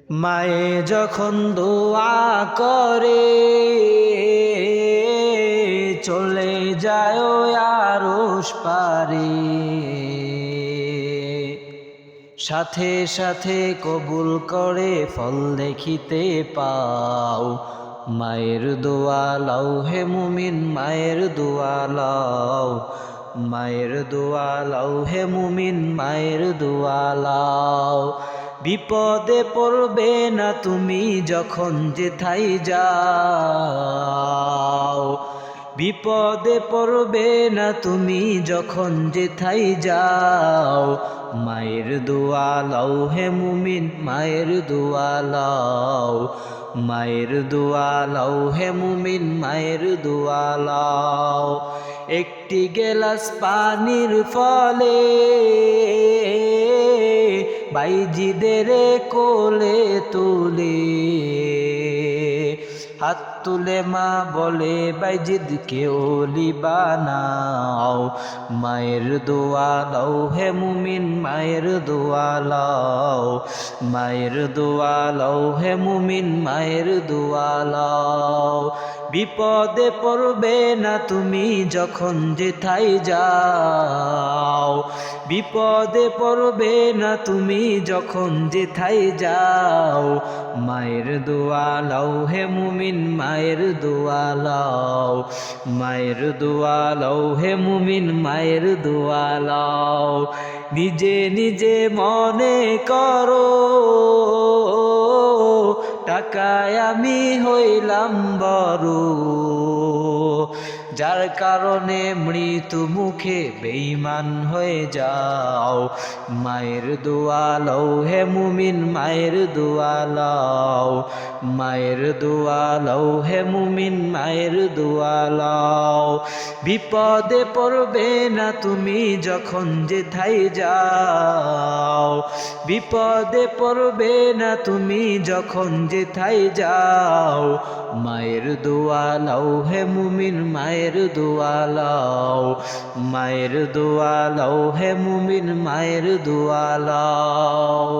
মায়ে যখন দোয়া করে চলে যায় আরশ পারে, সাথে সাথে কবুল করে ফল দেখিতে পাও। মায়ের দোয়া লাও হে মুমিন, মায়ের দোয়া লাও, মায়ের দোয়া লাও হে মুমিন, মায়ের দোয়া লাও। বিপদে পড়বে না তুমি যখন যেথায় যাও, বিপদে পড়বে না তুমি যখন যেথায় যাও। মায়ের দোয়া লাও হে মুমিন, মায়ের দোয়া লাও, মায়ের দোয়া লাও হে মুমিন, মায়ের দোয়া লাও। একটি গেলাস পানির ফলে বাইজিদের কোলে তুলে, হাত তুলে মা বলে বাইজিদকে ওলি বানাও। মায়ের দোয়া লাও হে মুমিন, মায়ের দোয়া লাও, মায়ের দোয়া লাও হে মুমিন, মায়ের দোয়া লাও। বিপদে পড়বে না তুমি যখন যেথায় যাও, বিপদে পড়বে না তুমি যখন যেথায় যাও। মায়ের দোয়া লাও হে মুমিন, মায়ের দোয়া লাও, মায়ের দোয়া লাও হে মুমিন, মায়ের দোয়া লাও। নিজে নিজে মনে করো টাকায় আমি হইলাম বড়, যার কারণে মৃত্যু মুখে বেঈমান হয়ে যাও। মায়ের দোয়া লাও হে মুমিন, মায়ের দোয়া লাও, মায়ের দোয়া লাও হে মুমিন, মায়ের দোয়া লাও। বিপদে পড়বে না তুমি যখন যেথায় যাও, বিপদে পড়বে না তুমি যখন যেথায় যাও। মায়ের দোয়া লাও হে মুমিন, মায়ের দোয়া লাও, মায়ের দোয়া লাও হে মুমিন, মায়ের দোয়া লাও।